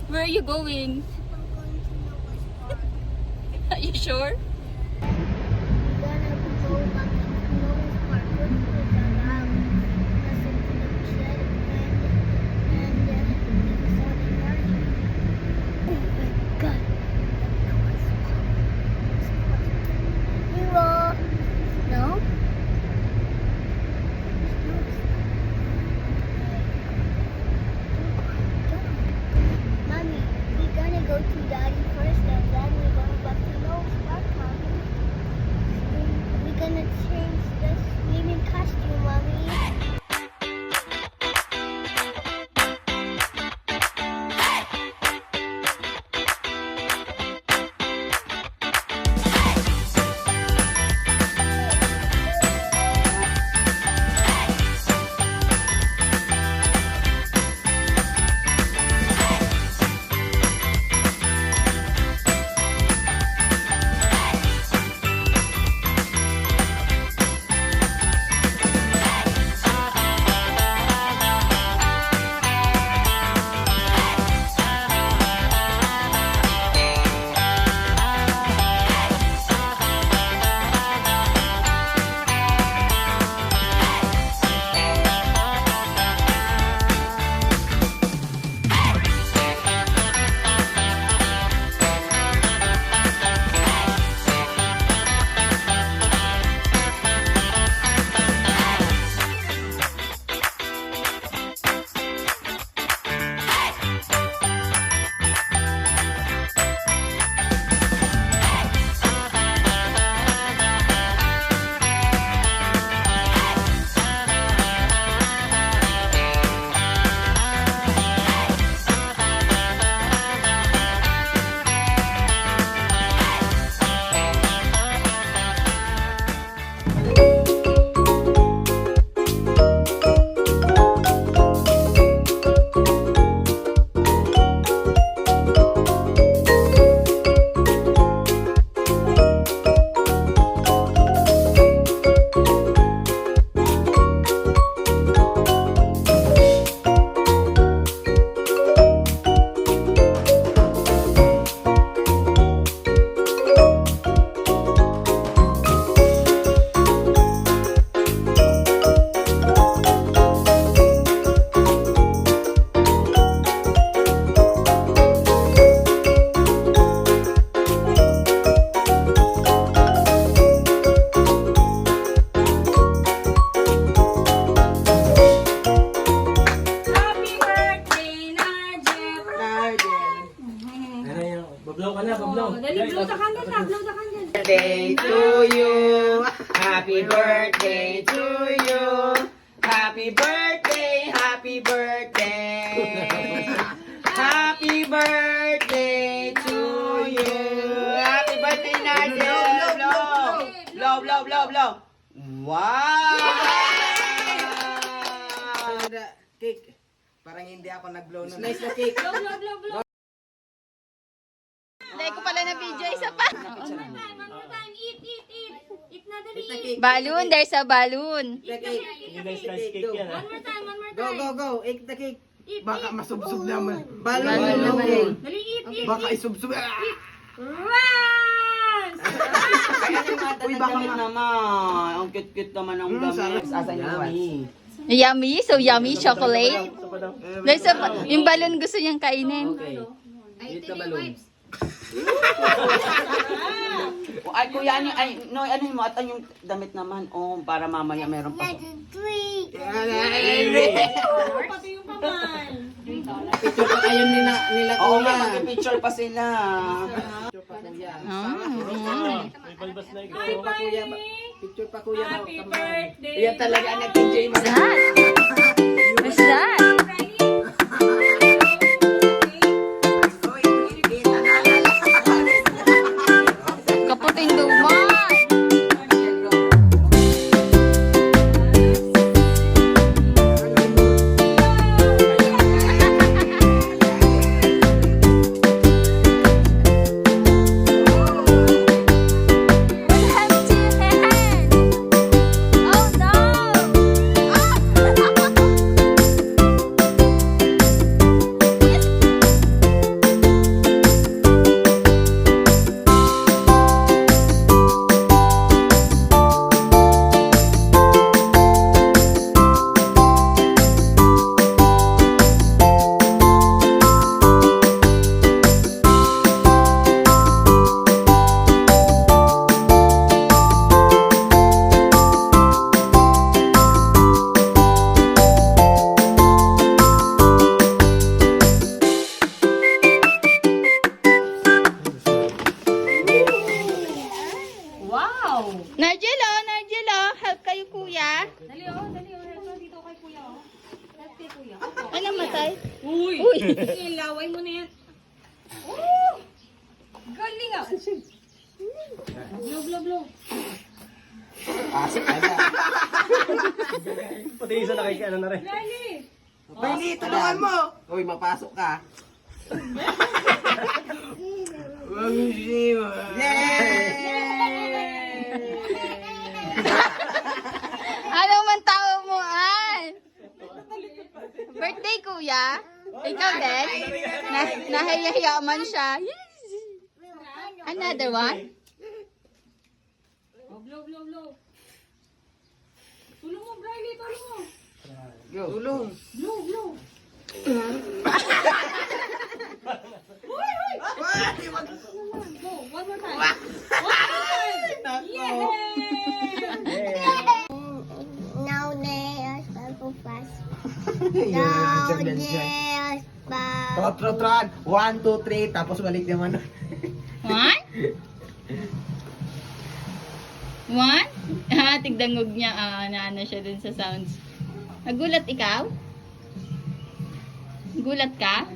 Where are you going? Are you sure? Birthday to you. Happy birthday to you. Happy birthday, happy birthday. Happy birthday to you. Happy birthday, Nigel. Blow, blow, blow, blow. Wow! Cake. Parang hindi ako nag-blow nun. Nice na cake. Blow, blow, blow, blow. Hindi ko pala na video, isa pa. One more time. Eat, eat, eat. Eat na dali. Balloon, there's a balloon. The cake. Nice cake yan, One more time, one more Go, time. go, go. Eat the cake. Eat, Baka eat. masubsob naman. Balloon Balloon. naman. Okay. Dali, eat, eat, Baka eat. isubsob. Rise! Uy, baka naman. Ang cute-cute naman ng damit. Asan yung white? Yummy, so yummy chocolate. There's a, yung balloon gusto niyang kainin. Okay. Eat the balloon. Ay, kuya, ay, no, ano mo, at yung damit naman, oh, para mamaya meron pa. Pati yung paman. Picture pa kayo nila oo nga, mag-picture pa sila. May balbas na ikaw. Hi, Bye. Picture pa kuya. Happy birthday. Yan talaga ang nag-enjoy mo. What's that? Kaputing duman. Blow, blow, blow. Pasok ka na. Pati isa nakikiano na rin. Riley! Bailey, tulungan mo! Uy, mapasok ka. Ano man tao mo, An? Birthday, kuya? Ikaw din? Nahihiya man siya. Yes. Another one? Oh, blow, blow, blow. Tulong mo, Riley, tulong mo. Tulong. Blow, blow. Go, one more time. One more time. Yeah! Now there's so fast. Now Now there's fast. Trot. 1, 2, 3, tapos balik naman. One? One? Ah, tigdangog niya. Naano siya dun sa sounds. Nagulat ikaw? Gulat ka?